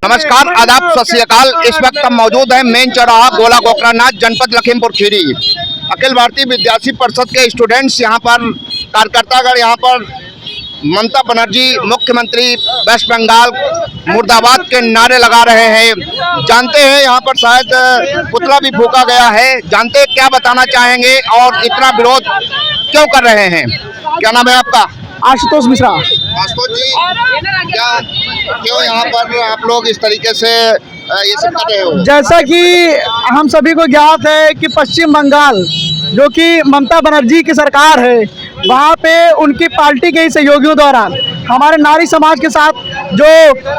नमस्कार, आदाब, सत श्री अकाल। इस वक्त हम मौजूद हैं मेन चौराहा गोला गोकरानाथ, जनपद लखीमपुर खीरी। अखिल भारतीय विद्यार्थी परिषद के स्टूडेंट्स यहाँ पर, कार्यकर्तागण यहाँ पर ममता बनर्जी मुख्यमंत्री वेस्ट बंगाल मुर्दाबाद के नारे लगा रहे हैं। जानते हैं यहाँ पर शायद पुतला भी फूंका गया है। जानते हैं क्या बताना चाहेंगे और इतना विरोध क्यों कर रहे हैं। क्या नाम है आपका? आशुतोष मिश्रा। आशुतोष जी, क्या क्यों यहाँ पर आप लोग इस तरीके से ये सब कर रहे हो? जैसा कि हम सभी को ज्ञात है कि पश्चिम बंगाल जो कि ममता बनर्जी की सरकार है, वहाँ पे उनकी पार्टी के ही सहयोगियों द्वारा हमारे नारी समाज के साथ जो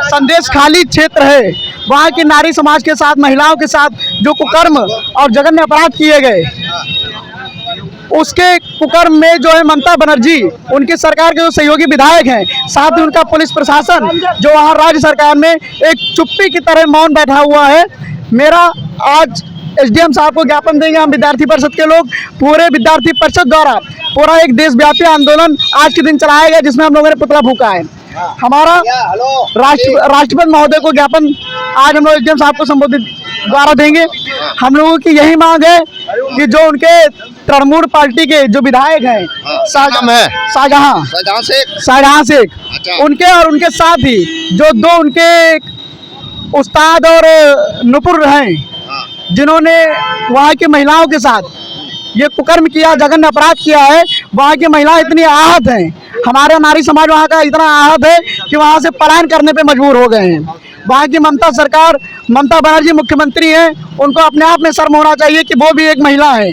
संदेश खाली क्षेत्र है, वहाँ की नारी समाज के साथ, महिलाओं के साथ जो कुकर्म और जघन्य अपराध किए गए, उसके कुकर्म में जो है ममता बनर्जी, उनकी सरकार के जो सहयोगी विधायक हैं, साथ ही उनका पुलिस प्रशासन जो वहाँ राज्य सरकार में एक चुप्पी की तरह मौन बैठा हुआ है। मेरा आज एसडीएम साहब को ज्ञापन देंगे हम विद्यार्थी परिषद के लोग। पूरे विद्यार्थी परिषद द्वारा पूरा एक देशव्यापी आंदोलन आज के दिन चलाया गया, जिसमें हम लोगों ने पुतला फूंका है। हमारा राष्ट्रपति महोदय को ज्ञापन आज हम लोग एसडीएम साहब को संबोधित द्वारा देंगे। हम लोगों की यही मांग है कि जो उनके तृणमूल पार्टी के जो विधायक हैं, शाहजहां शेख, उनके और उनके साथ ही जो दो उनके उस्ताद और नुपुर हैं, जिन्होंने वहाँ की महिलाओं के साथ ये कुकर्म किया, जघन्य अपराध किया है, वहाँ की महिलाएं इतनी आहत हैं, हमारा नारी समाज वहाँ का इतना आहत है कि वहाँ से पलायन करने पे मजबूर हो गए हैं। वहाँ की ममता बनर्जी मुख्यमंत्री हैं, उनको अपने आप में शर्म होना चाहिए कि वो भी एक महिला है।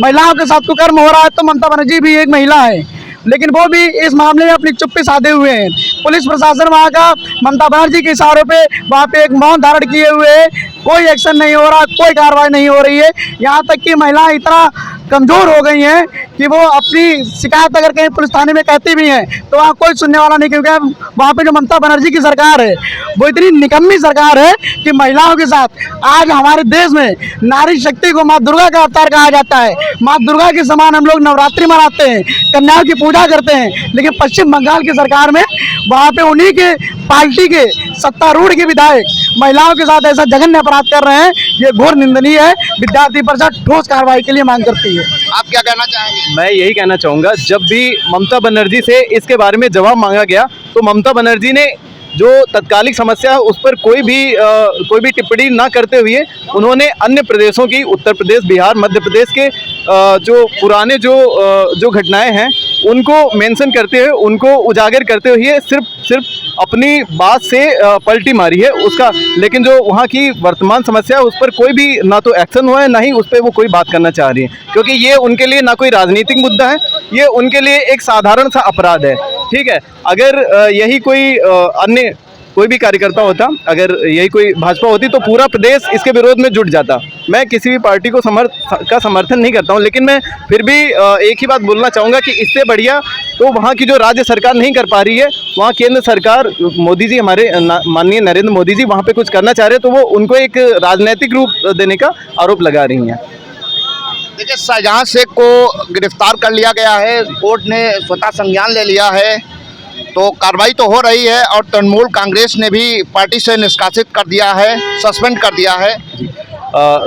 महिलाओं के साथ कुकर्म हो रहा है तो ममता बनर्जी भी एक महिला है, लेकिन वो भी इस मामले में अपनी चुप्पी साधे हुए हैं। पुलिस प्रशासन वहाँ का ममता बनर्जी के इशारों पे वहाँ पे एक मौन धारण किए हुए है। कोई एक्शन नहीं हो रहा, कोई कार्रवाई नहीं हो रही है। यहाँ तक कि महिलाएं इतना कमज़ोर हो गई हैं कि वो अपनी शिकायत अगर कहीं पुलिस थाने में कहती भी हैं तो वहाँ कोई सुनने वाला नहीं, क्योंकि वहाँ पे जो ममता बनर्जी की सरकार है वो इतनी निकम्मी सरकार है कि महिलाओं के साथ आज हमारे देश में नारी शक्ति को माँ दुर्गा का अवतार कहा जाता है। माँ दुर्गा के समान हम लोग नवरात्रि मनाते हैं, कन्याओं की पूजा करते हैं, लेकिन पश्चिम बंगाल की सरकार में वहाँ पे उन्हीं के पार्टी के सत्तारूढ़ के विधायक महिलाओं के साथ ऐसा जघन्य अपराध कर रहे हैं। ये घोर निंदनीय है। विद्यार्थी परिषद ठोस कार्रवाई के लिए मांग करती है। आप क्या कहना चाहेंगे? मैं यही कहना चाहूँगा, जब भी ममता बनर्जी से इसके बारे में जवाब मांगा गया तो ममता बनर्जी ने जो तत्कालिक समस्या है उस पर कोई भी टिप्पणी ना करते हुए उन्होंने अन्य प्रदेशों की, उत्तर प्रदेश, बिहार, मध्य प्रदेश के जो पुराने जो घटनाएं हैं उनको मेंशन करते हुए, उनको उजागर करते हुए सिर्फ अपनी बात से पलटी मारी है उसका। लेकिन जो वहाँ की वर्तमान समस्या है उस पर कोई भी ना तो एक्शन हुआ है, ना ही उस पर वो कोई बात करना चाह रही है, क्योंकि ये उनके लिए ना कोई राजनीतिक मुद्दा है, ये उनके लिए एक साधारण सा अपराध है। ठीक है, अगर यही कोई भी कार्यकर्ता होता, अगर यही कोई भाजपा होती तो पूरा प्रदेश इसके विरोध में जुट जाता। मैं किसी भी पार्टी को समर्थन नहीं करता हूं, लेकिन मैं फिर भी एक ही बात बोलना चाहूँगा कि इससे बढ़िया तो वहाँ की जो राज्य सरकार नहीं कर पा रही है, वहाँ केंद्र सरकार, मोदी जी, हमारे माननीय नरेंद्र मोदी जी वहाँ पे कुछ करना चाह रहे हैं तो वो उनको एक राजनीतिक रूप देने का आरोप लगा रही हैं। देखिए, शाहजहां शेख को गिरफ्तार कर लिया गया है, कोर्ट ने स्वतः संज्ञान ले लिया है, तो कार्रवाई तो हो रही है और तृणमूल कांग्रेस ने भी पार्टी से निष्कासित कर दिया है, सस्पेंड कर दिया है।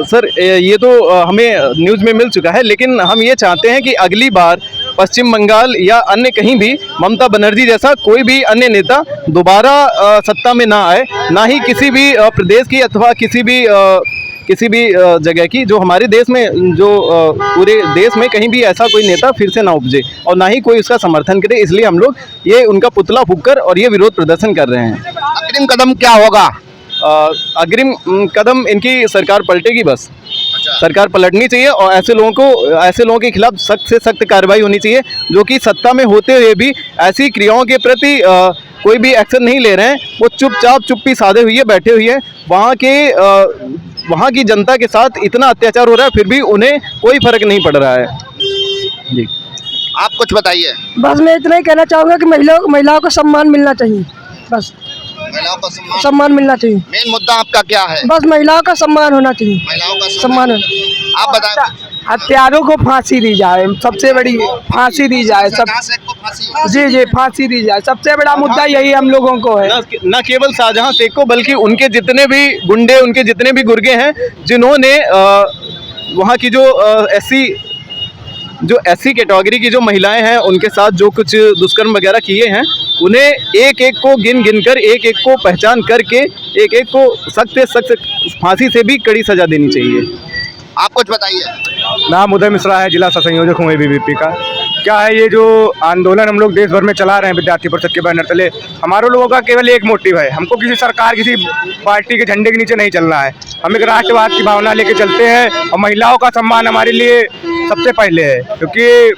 सर, ये तो हमें न्यूज़ में मिल चुका है, लेकिन हम ये चाहते हैं कि अगली बार पश्चिम बंगाल या अन्य कहीं भी ममता बनर्जी जैसा कोई भी अन्य नेता दोबारा सत्ता में ना आए, ना ही किसी भी प्रदेश की अथवा किसी भी जगह की, जो हमारे देश में, जो पूरे देश में कहीं भी ऐसा कोई नेता फिर से ना उपजे और ना ही कोई उसका समर्थन करे। इसलिए हम लोग ये उनका पुतला फूंककर और ये विरोध प्रदर्शन कर रहे हैं। अग्रिम कदम क्या होगा? अग्रिम कदम इनकी सरकार पलटेगी, बस सरकार पलटनी चाहिए और ऐसे लोगों के खिलाफ सख्त से सख्त कार्रवाई होनी चाहिए, जो कि सत्ता में होते हुए भी ऐसी क्रियाओं के प्रति कोई भी एक्शन नहीं ले रहे हैं। वो चुप्पी साधे हुए बैठे हुए हैं। वहाँ की जनता के साथ इतना अत्याचार हो रहा है, फिर भी उन्हें कोई फर्क नहीं पड़ रहा है। जी, आप कुछ बताइए। बस मैं इतना ही कहना चाहूँगा कि महिलाओं को सम्मान मिलना चाहिए, बस महिलाओं का सम्मान मिलना चाहिए। मेन मुद्दा आपका क्या है? बस महिलाओं का सम्मान होना चाहिए, महिलाओं का सम्मान। आप बताएं। हत्यारों को फांसी दी जाए, सबसे बड़ी फांसी दी जाए सब। शाहजहां शेख को फांसी। जी जी, फांसी दी जाए, सबसे बड़ा मुद्दा यही हम लोगों को है। न केवल शाहजहां शेख को बल्कि उनके जितने भी गुंडे, उनके जितने भी गुर्गे हैं जिन्होंने वहाँ की जो एससी कैटेगरी की जो महिलाएं हैं उनके साथ जो कुछ दुष्कर्म वगैरह किए हैं, उन्हें एक एक को गिन गिन कर, एक एक को पहचान करके, एक एक को सख्त से सख्त फांसी से भी कड़ी सजा देनी चाहिए। आप कुछ बताइए। नाम उदय मिश्रा है, जिला संयोजक हूँ ABVP का। क्या है ये जो आंदोलन हम लोग देश भर में चला रहे हैं विद्यार्थी परिषद के बैनर तले, हमारे लोगों का केवल एक मोटिव है, हमको किसी सरकार, किसी पार्टी के झंडे के नीचे नहीं चलना है। हम एक राष्ट्रवाद की भावना लेके चलते हैं और महिलाओं का सम्मान हमारे लिए सबसे पहले है, क्योंकि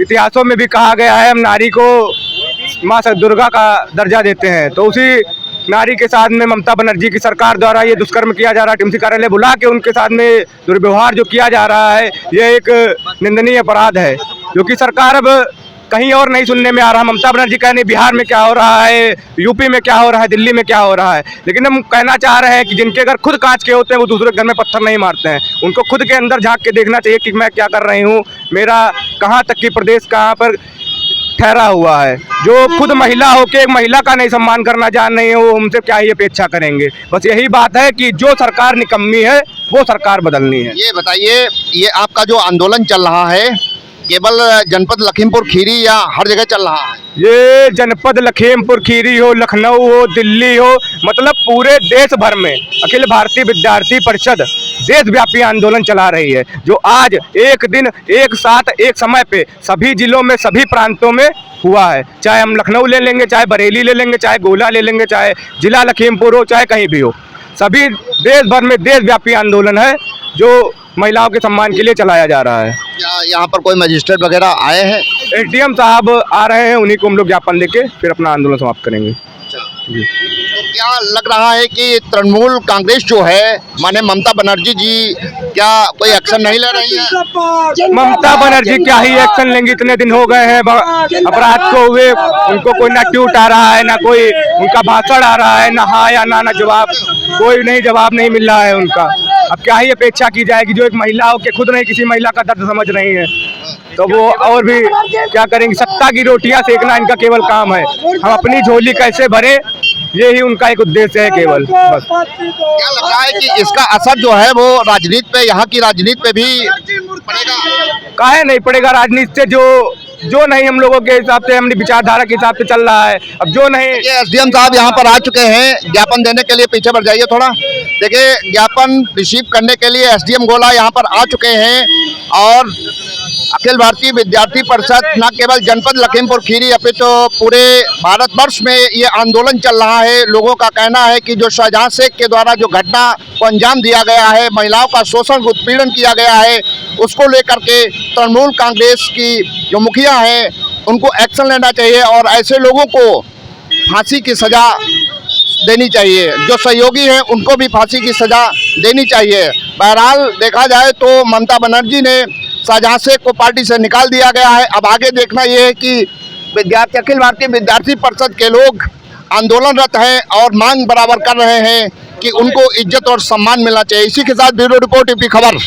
इतिहासों में भी कहा गया है हम नारी को माँ दुर्गा का दर्जा देते हैं। तो उसी नारी के साथ में ममता बनर्जी की सरकार द्वारा ये दुष्कर्म किया जा रहा है, टीएमसी कार्यालय बुला के उनके साथ में दुर्व्यवहार जो किया जा रहा है, ये एक निंदनीय अपराध है, जो कि सरकार अब कहीं और नहीं सुनने में आ रहा। ममता बनर्जी कहने बिहार में क्या हो रहा है, यूपी में क्या हो रहा है, दिल्ली में क्या हो रहा है, लेकिन हम कहना चाह रहे हैं कि जिनके घर खुद कांच के होते हैं वो दूसरे घर में पत्थर नहीं मारते हैं। उनको खुद के अंदर झांक के देखना चाहिए कि मैं क्या कर रही हूँ, मेरा कहाँ तक की प्रदेश कहाँ पर ठहरा हुआ है। जो खुद महिला हो के एक महिला का नहीं सम्मान करना जान रही है, वो हमसे क्या ही अपेक्षा करेंगे। बस यही बात है कि जो सरकार निकम्मी है वो सरकार बदलनी है। ये बताइए, ये आपका जो आंदोलन चल रहा है केवल जनपद लखीमपुर खीरी या हर जगह चल रहा है? ये जनपद लखीमपुर खीरी हो, लखनऊ हो, दिल्ली हो, मतलब पूरे देश भर में अखिल भारतीय विद्यार्थी परिषद देशव्यापी आंदोलन चला रही है, जो आज एक दिन एक साथ एक समय पे सभी जिलों में, सभी प्रांतों में हुआ है। चाहे हम लखनऊ ले लेंगे, चाहे बरेली ले लेंगे, चाहे गोला ले लेंगे, चाहे जिला लखीमपुर हो, चाहे कहीं भी हो, सभी देश भर में देशव्यापी आंदोलन है जो महिलाओं के सम्मान के लिए चलाया जा रहा है। क्या यहाँ पर कोई मजिस्ट्रेट वगैरह आए हैं? SDM साहब आ रहे हैं, उन्हीं को हम लोग ज्ञापन देके फिर अपना आंदोलन समाप्त करेंगे। जी। तो क्या लग रहा है कि तृणमूल कांग्रेस जो है, माने ममता बनर्जी जी, क्या कोई एक्शन नहीं ले रही है? ममता बनर्जी क्या ही एक्शन लेंगी, इतने दिन हो गए हैं अपराध को हुए, उनको कोई ना ट्वीट आ रहा है, ना कोई उनका भाषण आ रहा है, ना हाँ या ना जवाब, कोई नहीं जवाब नहीं मिल रहा है उनका। अब क्या ही अपेक्षा की जाएगी, जो एक महिला हो के खुद नहीं किसी महिला का दर्द समझ रही है, तो वो और भी क्या करेंगे। सत्ता की रोटियां सेकना इनका केवल काम है, हम अपनी झोली कैसे भरे, यही उनका एक उद्देश्य है केवल, बस। क्या लग रहा है कि इसका असर जो है वो राजनीति पे, यहाँ की राजनीति पे भी पड़ेगा? काहे नहीं पड़ेगा, राजनीति से जो नहीं हम लोगों के हिसाब से, हमने विचारधारा के हिसाब से चल रहा है, अब जो नहीं। ये SDM साहब यहाँ पर आ चुके हैं ज्ञापन देने के लिए, पीछे बढ़ जाइए थोड़ा। देखिए, ज्ञापन रिसीव करने के लिए SDM गोला यहाँ पर आ चुके हैं और अखिल भारतीय विद्यार्थी परिषद न केवल जनपद लखीमपुर खीरी अपितु तो पूरे भारतवर्ष में ये आंदोलन चल रहा है। लोगों का कहना है कि जो शाहजहां शेख के द्वारा जो घटना को अंजाम दिया गया है, महिलाओं का शोषण उत्पीड़न किया गया है, उसको लेकर के तृणमूल कांग्रेस की जो मुखिया हैं उनको एक्शन लेना चाहिए और ऐसे लोगों को फांसी की सज़ा देनी चाहिए। जो सहयोगी हैं उनको भी फांसी की सज़ा देनी चाहिए। बहरहाल देखा जाए तो ममता बनर्जी ने शाहजहां शेख को पार्टी से निकाल दिया गया है। अब आगे देखना ये है कि अखिल भारतीय विद्यार्थी परिषद के लोग आंदोलनरत हैं और मांग बराबर कर रहे हैं कि उनको इज्जत और सम्मान मिलना चाहिए। इसी के साथ ब्यूरो रिपोर्ट AP खबर।